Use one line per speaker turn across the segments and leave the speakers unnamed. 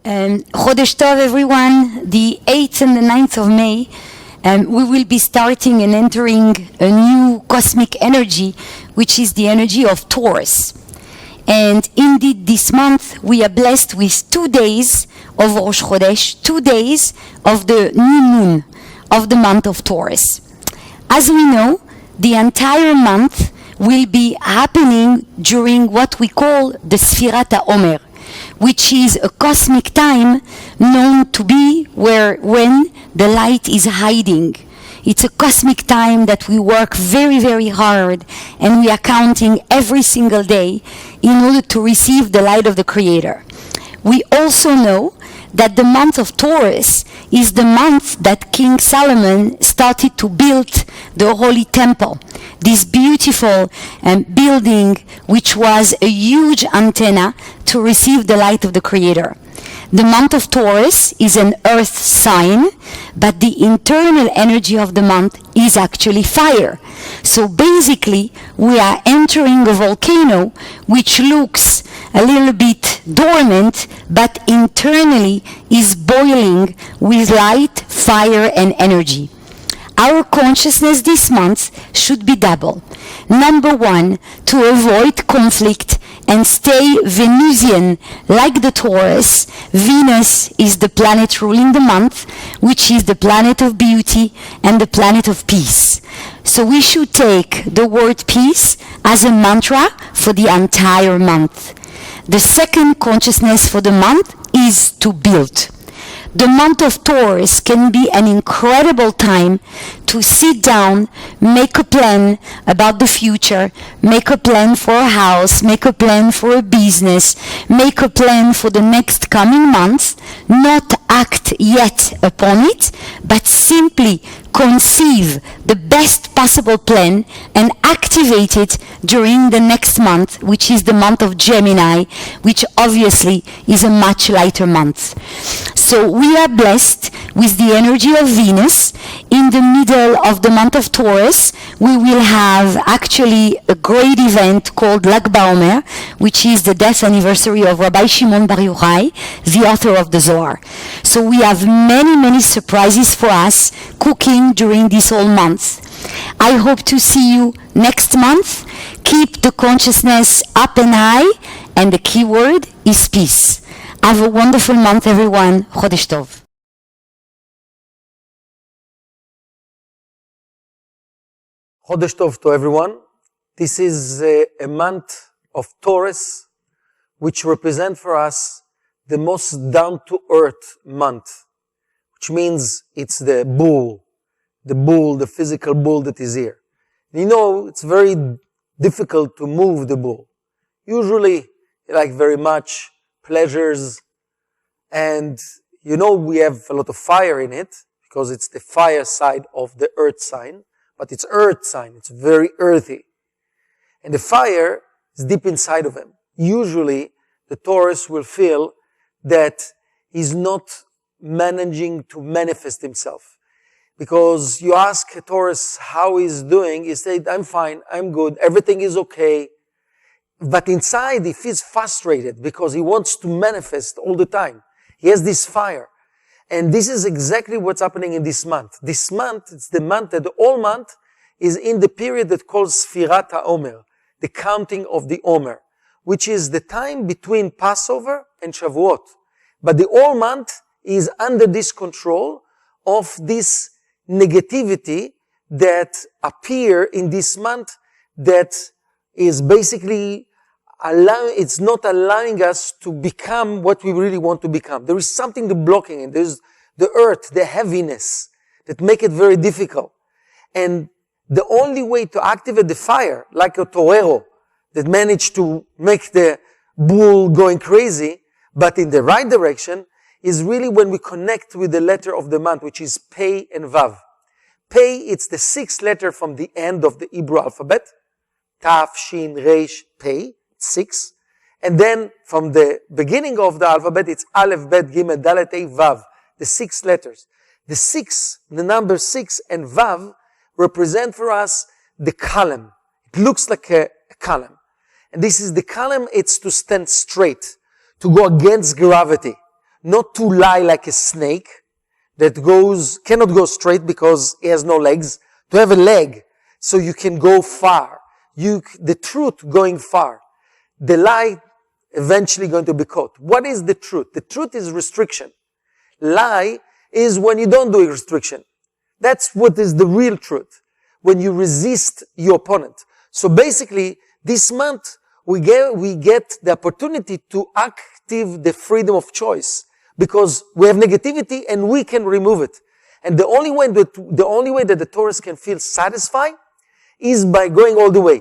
Chodesh Tov, everyone. The 8th and the 9th of May, we will be starting and entering a new cosmic energy, which is the energy of Taurus. And indeed, this month, we are blessed with 2 days of Rosh Chodesh, 2 days of the new moon of the month of Taurus. As we know, the entire month will be happening during what we call the Sfirat HaOmer, which is a cosmic time known to be when the light is hiding. It's a cosmic time that we work very, very hard, and we are counting every single day in order to receive the light of the Creator. We also know that the month of Taurus is the month that King Solomon started to build the Holy Temple, this beautiful building which was a huge antenna to receive the light of the Creator. The month of Taurus is an earth sign, but the internal energy of the month is actually fire. So basically, we are entering a volcano which looks a little bit dormant, but internally is boiling with light, fire, and energy. Our consciousness this month should be double. Number one, to avoid conflict and stay Venusian like the Taurus. Venus is the planet ruling the month, which is the planet of beauty and the planet of peace. So we should take the word peace as a mantra for the entire month. The second consciousness for the month is to build. The month of Taurus can be an incredible time to sit down, make a plan about the future, make a plan for a house, make a plan for a business, make a plan for the next coming months, not act yet upon it, but simply conceive the best possible plan and activate it during the next month, which is the month of Gemini, which obviously is a much lighter month. So we are blessed with the energy of Venus. In the middle of the month of Taurus, we will have actually a great event called Lag BaOmer, which is the death anniversary of Rabbi Shimon Bar Yochai, the author of the Zohar. So we have many, many surprises for us cooking during this whole month. I hope to see you next month. Keep the consciousness up and high, and the key word is peace. Have a wonderful month, everyone. Chodesh Tov.
Chodesh Tov to everyone. This is a month of Taurus, which represent for us the most down-to-earth month, which means it's the bull, the physical bull that is here. You know, it's very difficult to move the bull. Usually, like very much pleasures, and you know we have a lot of fire in it, because it's the fire side of the earth sign, but it's earth sign, it's very earthy. And the fire is deep inside of him. Usually, the Taurus will feel that he's not managing to manifest himself. Because you ask a Taurus how he's doing, he said, I'm fine, I'm good, everything is okay. But inside he feels frustrated because he wants to manifest all the time. He has this fire. And this is exactly what's happening in this month. This month, it's the month that the whole month is in the period that calls Sfirat HaOmer, the counting of the Omer, which is the time between Passover and Shavuot. But the whole month is under this control of this negativity that appear in this month that is basically it's not allowing us to become what we really want to become. There is something blocking it. There's the earth, the heaviness that make it very difficult. And the only way to activate the fire, like a torero that managed to make the bull going crazy, but in the right direction, is really when we connect with the letter of the month, which is Pei and Vav. Pei, it's the 6th letter from the end of the Hebrew alphabet. Taf, Shin, Reish, Pei, 6. And then from the beginning of the alphabet, it's Aleph, Bet, Gimel, Dalet, Hey, Vav, the 6 letters. The 6, the number 6 and Vav represent for us the column. It looks like a column. And this is the column, it's to stand straight, to go against gravity. not to lie like a snake that cannot go straight because it has no legs, to have a leg so you can go far. The truth going far. The lie eventually going to be caught. What is the truth? The truth is restriction. Lie is when you don't do a restriction. That's what is the real truth. When you resist your opponent. So basically, this month, we get the opportunity to active the freedom of choice. Because we have negativity and we can remove it. And the only way that the Taurus can feel satisfied is by going all the way.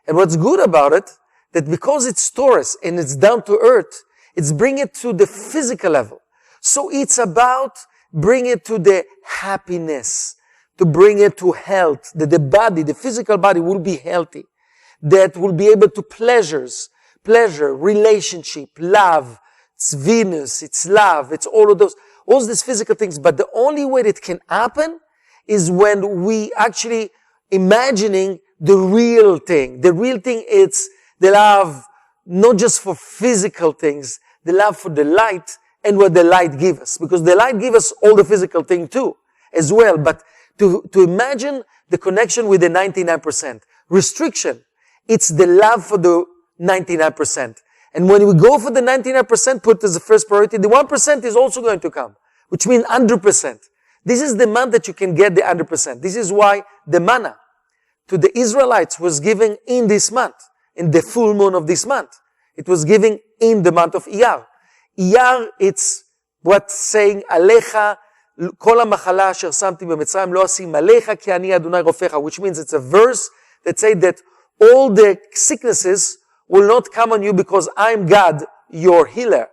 And what's good about it, that because it's Taurus and it's down to earth, it's bringing it to the physical level. So it's about bringing it to the happiness, to bring it to health, that the body, the physical body will be healthy, that will be able to pleasure, relationship, love, it's Venus, it's love, it's all these physical things. But the only way that can happen is when we actually imagining the real thing. The real thing is the love, not just for physical things, the love for the light and what the light gives us. Because the light gives us all the physical thing too, as well. But to imagine the connection with the 99%. Restriction, it's the love for the 99%. And when we go for the 99%, put as the first priority, the 1% is also going to come, which means 100%. This is the month that you can get the 100%. This is why the manna to the Israelites was given in this month, in the full moon of this month. It was given in the month of Iyar. Iyar, it's what's saying, Alecha, kol ha-machala asher samti b'Mitzrayim lo asim alecha ki ani Adonai rofecha, which means it's a verse that says that all the sicknesses will not come on you because I'm God, your healer.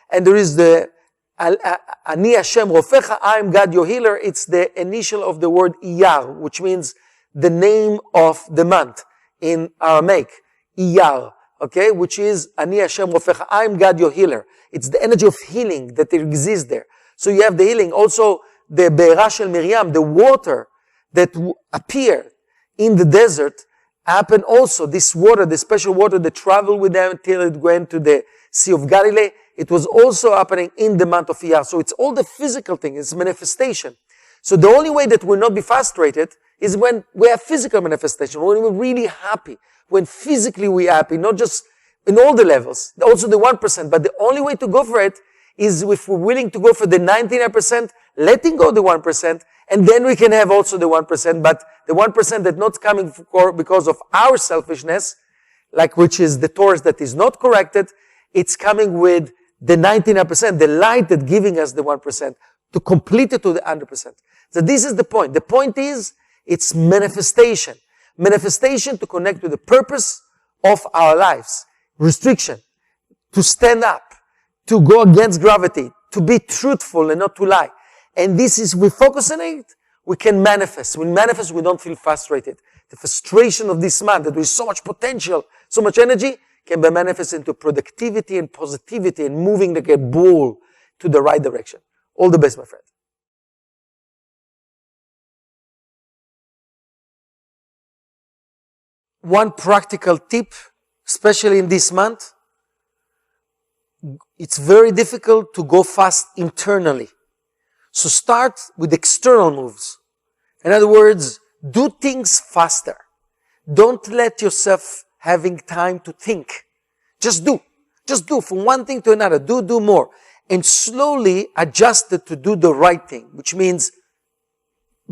And there is the Ani Hashem Rofecha, I'm God, your healer. It's the initial of the word Iyar, which means the name of the month in Aramaic. Iyar, okay, which is Ani Hashem Rofecha, I'm God, your healer. It's the energy of healing that exists there. So you have the healing. Also, the Be'era Shel Miriam, the water that appeared in the desert, happened also, this water, the special water that traveled with them until it went to the Sea of Galilee. It was also happening in the month of Iyar. So it's all the physical thing, it's manifestation. So the only way that we'll not be frustrated is when we have physical manifestation, when we're really happy, when physically we're happy, not just in all the levels, also the 1%, but the only way to go for it is if we're willing to go for the 99%, letting go the 1%, and then we can have also the 1%, but the 1% that's not coming because of our selfishness, like which is the Taurus that is not corrected, it's coming with the 99%, the light that giving us the 1%, to complete it to the 100%. So this is the point. The point is, it's manifestation. Manifestation to connect with the purpose of our lives. Restriction. To stand up. To go against gravity. To be truthful and not to lie. And this is, we focus on it, we can manifest. When we manifest, we don't feel frustrated. The frustration of this month, that there is so much potential, so much energy, can be manifested into productivity and positivity and moving like a ball to the right direction. All the best, my friend. One practical tip, especially in this month, it's very difficult to go fast internally. So start with external moves. In other words, do things faster. Don't let yourself having time to think. Just do. Just do from one thing to another. Do more. And slowly adjust it to do the right thing, which means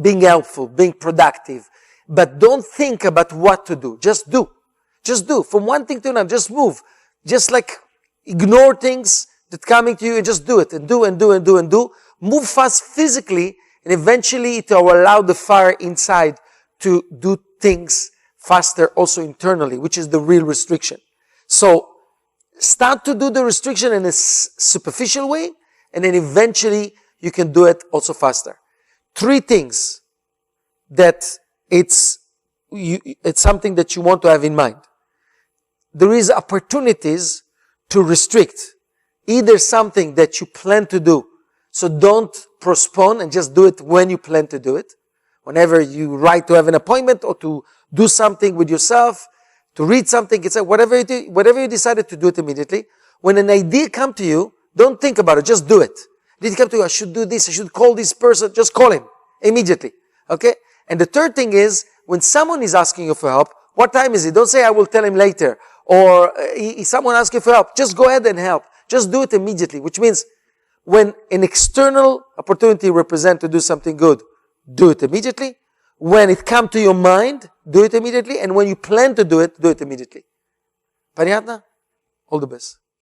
being helpful, being productive. But don't think about what to do. Just do. Just do. From one thing to another. Just move. Just like ignore things that coming to you and just do it. And do and do and do and do. Move fast physically, and eventually it will allow the fire inside to do things faster also internally, which is the real restriction. So, start to do the restriction in a superficial way, and then eventually you can do it also faster. 3 things that it's something that you want to have in mind. There is opportunities to restrict. Either something that you plan to do, so don't postpone and just do it when you plan to do it. Whenever you write to have an appointment or to do something with yourself, to read something, it's whatever you decided to do it immediately. When an idea comes to you, Don't think about it, just do it. Did it come to you, I should do this, I should call this person, just call him immediately. Okay? And the third thing is, when someone is asking you for help, what time is it? Don't say, I will tell him later. Or someone asks you for help, just go ahead and help. Just do it immediately, which means when an external opportunity represents to do something good, do it immediately. When it comes to your mind, do it immediately. And when you plan to do it immediately. Понятно? All the best.